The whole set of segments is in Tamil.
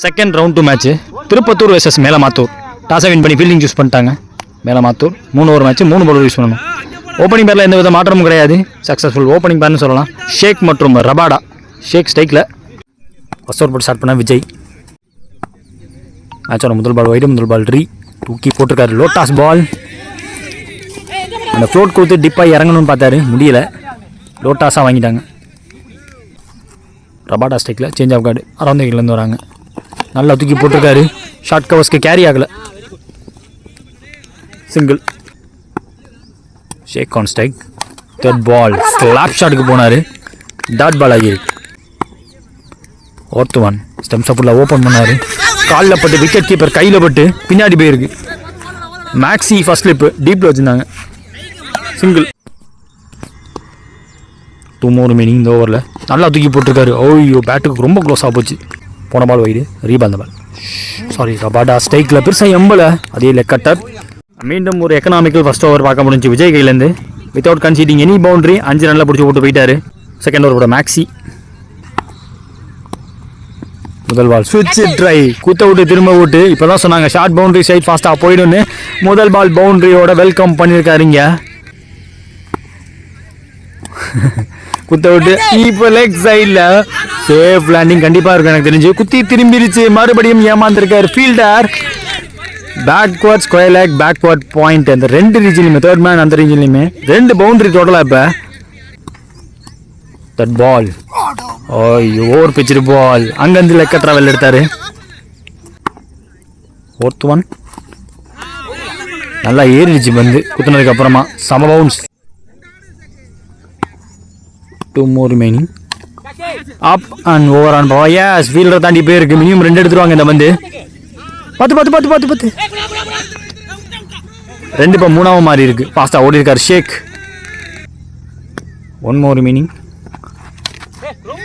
Second round 2 match Tirupattur versus Melamathur. டாஸை வின் பண்ணி ஃபீல்டிங் சூஸ் பண்ணிட்டாங்க Melamathur. 3 over match 3 bowler use பண்ணணும். ஓப்பனிங் பேரில் எந்த வித மாற்றமும் கிடையாது. சக்ஸஸ்ஃபுல் ஓப்பனிங் பேர்னு சொல்லலாம். ஷேக் மற்றும் ரபாடா. ஷேக் ஸ்ட்ரைக்கில் ஃபர்ஸ்ட் ஓவர் போட்டு ஸ்டார்ட் பண்ண விஜய். மேட்சோட முதல் பால் வைடு, முதல் பால் தூக்கி போட்டிருக்காரு. லோட்டாஸ் பால் அந்த ஃப்ளோட் கொடுத்து டிப்பாக இறங்கணும்னு பார்த்தாரு, முடியல. லோட்டாஸாக வாங்கிட்டாங்க. ரபாடா ஸ்ட்ரைக்கில் சேஞ்ச் ஆஃப் கார்டு. அரவந்தையிலேருந்து வராங்க. நல்லா தூக்கி போட்டிருக்காரு. ஷார்ட் கவர்ஸ்க்கு கேரி ஆகலை. Single. Shaikh on strike. Third ball slap ஷாட்டுக்கு போனார். டாட் பால் ஆகியிருக்கு. ஓர்த்து 1 ஸ்டெம்ஸை ஃபுல்லாக ஓப்பன் பண்ணார். காலில் பட்டு விக்கெட் கீப்பர் கையில் பட்டு பின்னாடி போயிருக்கு. மேக்ஸி ஃபர்ஸ்ட் ஸ்லிப்பு டீப்பில் வச்சுருந்தாங்க. சிங்கிள். 2 more மீனிங் இந்த ஓவரில். நல்லா தூக்கி போட்டிருக்காரு. ஓய்யோ, பேட்டுக்கு ரொம்ப க்ளோஸாக போச்சு. போன பால் வைடு, ரீபால் பால். சாரி, ரபாடா ஸ்ட்ரைக்கில் பெருசாக எம்பல. அதே லெக் கட்டர். மீண்டும் ஒரு எக்கனாமிக்கல் ஃபர்ஸ்ட் ஓவர் பார்க்க முடிஞ்சு விஜய் கையிலேருந்து. வித்தவுட் கன்சீடிங் எனி பவுண்டரி 5 ரனில் பிடிச்சி போட்டு போயிட்டாரு. செகண்ட் ஓவரோட மேக்ஸி. முதல் பால் ஸ்விட்ச் ட்ரை, குத்த விட்டு திரும்ப விட்டு. இப்போ தான் சொன்னாங்க ஷார்ட் பவுண்டரி சைட் ஃபாஸ்ட்டாக போயிடுன்னு. முதல் பால் பவுண்டரியோட வெல்கம் பண்ணியிருக்காருங்க. குத்த விட்டு இப்போ லெக் சைடில் சேஃப் லேண்டிங் கண்டிப்பாக இருக்கும் எனக்கு தெரிஞ்சு. குத்தி திரும்பிடுச்சு. மறுபடியும் ஏமாந்துருக்காரு fielder. Backward square leg, backward point. அந்த 2 ரீஜன்லையுமே, தேர்ட் மேன் அந்த ரீஜன்லையுமே 2 பவுண்டரி டோட்டலாக. இப்போ தட் பால் ஓவர் பிச்சிரு பால். அங்கேருந்து லெக்க ட்ராவல் எடுத்தார். ஓர்த் 1 நல்லா ஏறிடுச்சு பந்து குத்துனதுக்கு அப்புறமா. சம bounce. 2 more remaining. Up and over on power. Yes, ஃபீல்டரை தாண்டி போயிருக்கு. மினிமம் 2 எடுத்துருவாங்க இந்த பந்து. 10 2 இப்போ 3ஆவது மாறி இருக்கு. ஃபாஸ்ட்டாக ஓடி இருக்கார் ஷேக். 1 more remaining.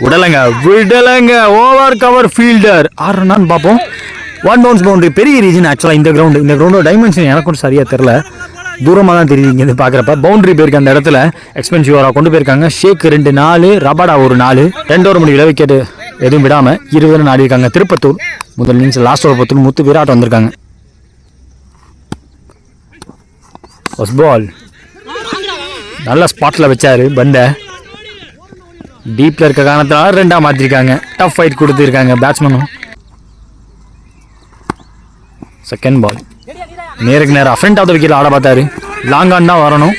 விடலங்க ஓவர் கவர் ஃபீல்டர். 6 ரன் பார்ப்போம். 1 bounce பவுண்டரி. பெரிய ரீஜன் ஆக்சுவலாக இந்த கிரவுண்டோட டைமென்ஷன் எனக்கும் சரியாக தெரில. தூரமாக தான் தெரியுது இங்கேருந்து பார்க்குறப்ப. பவுண்டரி போயிருக்கு அந்த இடத்துல. எக்ஸ்பென்சிவாக கொண்டு போயிருக்காங்க. ஷேக் 2 4, ரபாடா 1 4. 2 ஓவர் முடிவில் விக்கெட் எதுவும் விடாமல் 20 ரன் ஆடி இருக்காங்க திருப்பத்தூர். முதல் innings last over 10 Muthu Virat வந்திருக்காங்க. ஃபர்ஸ்ட் பால் நல்ல ஸ்பாட்டில் வச்சாரு பந்தை. டீப்பில் இருக்க காரணத்தினால 2ஆக மாற்றிருக்காங்க. டஃப் ஃபைட் கொடுத்துருக்காங்க பேட்ஸ்மேனும். செகண்ட் பால் நேருக்கு நேராக ஃப்ரண்ட் ஆஃப் த விக்கெட் ஆட பார்த்தாரு. லாங் ஆன் தான் வரணும்.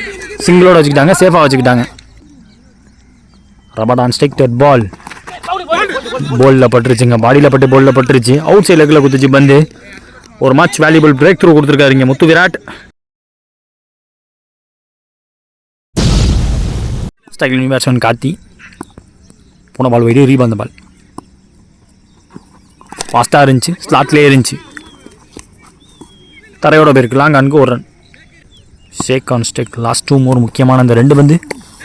சிங்கிளோட வச்சுக்கிட்டாங்க, சேஃபாக வச்சுக்கிட்டாங்க. Rabada on strike. Third ball போலில் பட்டுருச்சுங்க. பாடியில் பட்டு போலில் பட்டுருச்சு. அவுட் சைட் லெக்கில் குத்துச்சு பந்து. ஒரு மேட்ச் வேல்யூபிள் பிரேக் த்ரூ கொடுத்துருக்காருங்க Muthu Virat. Strike new batsman Karthi. போன பால் வைடு, ரீபால் பால். ஃபாஸ்ட்டாக இருந்துச்சு, ஸ்லாட்லேயே இருந்துச்சு. தரையோட போயிருக்கு. லாங் ஆனுக்கு 1 run. Shaikh on strike. Last 2 more முக்கியமான அந்த 2 பந்து.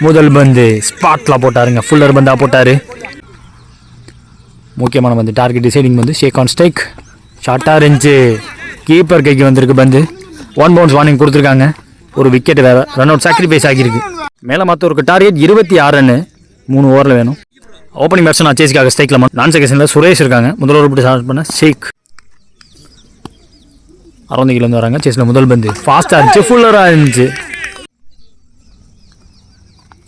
முதல் பந்து ஸ்பாட்டில் போட்டாருங்க. ஃபுல்லர் பந்தாக போட்டார். முக்கியமான பந்து, டார்கெட் டிசைடிங் பந்து. ஷேக் ஆன் ஸ்ட்ரைக். ஷார்ட்டாக இருந்துச்சு. கீப்பர் கைக்கு வந்திருக்கு பந்து. 1 bounce வார்னிங் கொடுத்துருக்காங்க. ஒரு விக்கெட் வேறு. ரன் அவுட் சாக்ரிஃபைஸ் ஆகியிருக்கு. மேலமாத்தூருக்கு டார்கெட் 26 ரன் 3 ஓவரில் வேணும். ஓப்பனிங் பேட்ஸ்மேன் சேஸ்க்காக ஸ்ட்ரைக்கில் நான் செகண்டில் சுரேஷ் இருக்காங்க. முதல் ஓவர் போட்டு ஸ்டார்ட் பண்ண ஷேக். அரவந்தையிலேருந்து வராங்க. சேஸில் முதல் பந்து ஃபாஸ்ட்டாக இருந்துச்சு, ஃபுல்லராக இருந்துச்சு.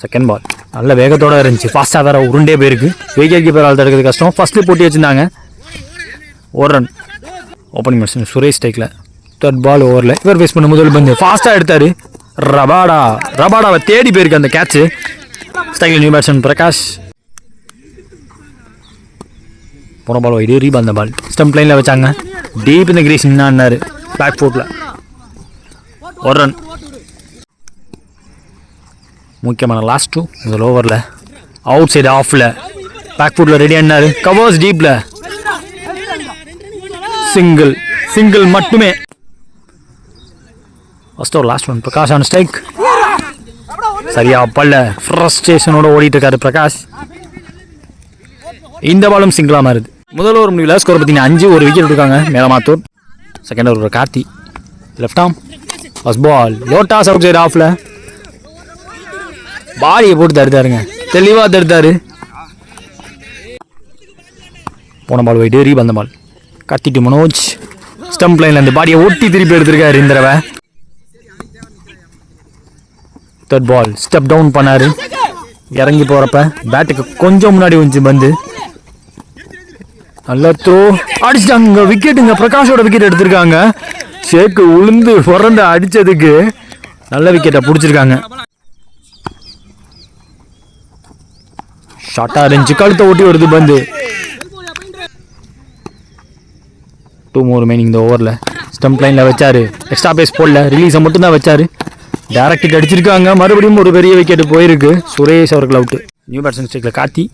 செகண்ட் பால் நல்ல வேகத்தோடு இருந்துச்சு. ஃபாஸ்ட்டாக வேறு உருண்டே போயிருக்கு. விக்கெட் கீப்பர் ஆள் தடுக்கிறது கஷ்டம். ஃபர்ஸ்ட்லேயே போட்டி வச்சுருந்தாங்க. 1 ரன். ஓப்பனிங் பேட்ஸ்மேன் சுரேஷ் ஸ்ட்ரைக்கில். தேர்ட் பால் ஓவரில் இவர் ஃபேஸ் பண்ண முதல் பந்து ஃபாஸ்ட்டாக எடுத்தார். ரபாடாவை தேடி போயிருக்கு அந்த கேட்சு. ஸ்ட்ரைக்கில் நியூ பேட்ஸ்மேன் பிரகாஷ். போன பால் வைடு, ரீபால் அந்த பால். ஸ்டம்ப் லைனில் வச்சாங்க. டீப் இந்த கிரீஸ் என்னாரு பேக் ஃபுட்டில். 1 ரன். முக்கியமான லாஸ்ட் 2 முதல் ஓவரில். அவுட் சைடு ஆஃபில் பேக் ஃபுட்டில் ரெடி ஆனார். கவர்ஸ் டீப்பில். சிங்கிள் மட்டுமே. First over last 1. Prakash on strike. சரியா பல்ல ஃப்ரஸ்ட்ரேஷனோட ஓடிட்டு இருக்காரு பிரகாஷ். இந்த பாலும் சிங்கிளாக மாறுது. முதல் ஓவர் முடிவில் ஸ்கோர் பார்த்தீங்கன்னா 5, ஒரு விக்கெட் எடுக்காங்க Melamathur. Second over Karthi. Left arm. First ball லோட்டாஸ் அவுட் சைடு ஆஃபில். பாடியை போட்டு தடுத்தாருங்க. தெளிவாக தடுத்தாரு. போன பால் வைடு, ரீபால் பால். கத்திட்டு மனோஜ் ஸ்டம்ப் லைன்ல அந்த பாடியை ஒட்டி திருப்பி எடுத்திருக்காரு இந்த தடவை. தேர்ட் பால் ஸ்டெப் டவுன் பண்ணாரு. இறங்கி போறப்ப பேட்டுக்கு கொஞ்சம் முன்னாடி வந்துச்சு பந்து. நல்ல த்ரோ அடிச்சிட்டாங்க. விக்கெட்டுங்க, பிரகாஷோட விக்கெட் எடுத்திருக்காங்க. ஷேக்கு உளுந்து புரண்டு அடிச்சதுக்கு நல்ல விக்கெட்டை பிடிச்சிருக்காங்க. ஷார்ட்டா இருந்துச்சு, கழுத்தை ஒட்டி வருது பந்து. 2 more remaining இந்த ஓவரில். ஸ்டம்ப் லைனில் வச்சாரு, எக்ஸ்ட்ரா பேஸ் போடல, ரிலீஸை மட்டும் தான் வச்சாரு. டைரக்ட் ஹிட் அடிச்சிருக்காங்க. மறுபடியும் ஒரு பெரிய விக்கெட் போயிருக்கு. சுரேஷ் அவர்கள் அவுட்டு. நியூ பேட்ஸ்மேன் ஸ்ட்ரைக்கில் கார்த்தி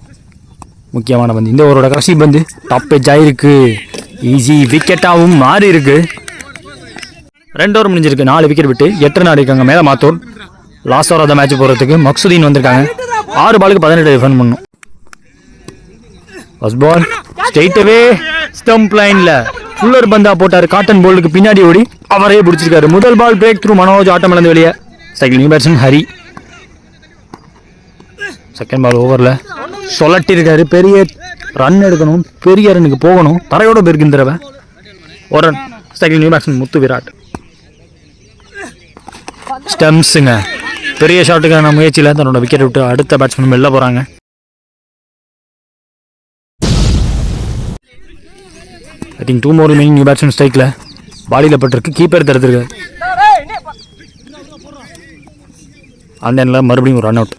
முக்கியமான பந்து. இந்த ஓவரோட கடைசி பந்து டாப் பேஜ் ஆயிருக்கு. ஈஸி விக்கெட்டாகவும் மாறி இருக்கு. 2 ஓவர் முடிஞ்சிருக்கு. 4 விக்கெட் விட்டு 8 ரன் ஆடிருக்காங்க மேலே Mathur. Last over of the match போகிறதுக்கு மக்சுதீன் வந்திருக்காங்க. 6 பாலுக்கு 18 டிஃபெண்ட் பண்ணும். ஃபர்ஸ்ட் பால் ஸ்ட்ரெயிட்டவே ஸ்டம்ப் லைனில் ஃபுல்லர் பந்தா போட்டார். காட்டன் போல்டுக்கு பின்னாடி ஓடி அவரே பிடிச்சிருக்காரு. முதல் பால் பிரேக் த்ரூ. மனோஜ் ஆட்டம் இழந்து வெளியே. சைக்கிள் new batsman Hari. Second ball ஓவரில் சொல்லட்டிருக்காரு. பெரிய ரன் எடுக்கணும், பெரிய ரன்னுக்கு போகணும். தரையோட போயிருக்கு இந்த தடவை. ஒரு ரன். சைக்கிள் நியூ பேட்ஸ்மேன் முத்து விராட். ஸ்டெம்ஸுங்க பெரிய ஷாட்டுக்கான முயற்சியில் தன்னோட விக்கெட் விட்டு அடுத்த பேட்ஸ்மேன் வெளில போகிறாங்க. I think 2 more remaining new batsman ஸ்ட்ரைக்கில். பாடியில் பட்டிருக்கு, கீப்பர் தடுத்துருக்காரு. அந்த எண்ணில் மறுபடியும் ஒரு ரன் அவுட்.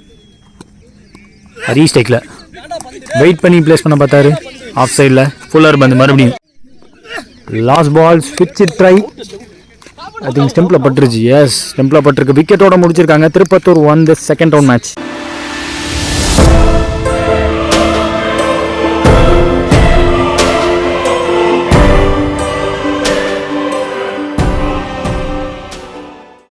ஹரி ஸ்ட்ரைக்கில் வெயிட் பண்ணி பிளேஸ் பண்ண பார்த்தாரு. ஆஃப் சைடில் ஃபுல்லர் பந்து மறுபடியும். லாஸ்ட் பால் ஸ்விட்ச் ட்ரை. ஐ திங்க் ஸ்டெம்பில் பட்டுருச்சு. எஸ், ஸ்டெம்பில் பட்டிருக்கு. விக்கெட்டோட முடிச்சிருக்காங்க. Tirupattur won the second round match.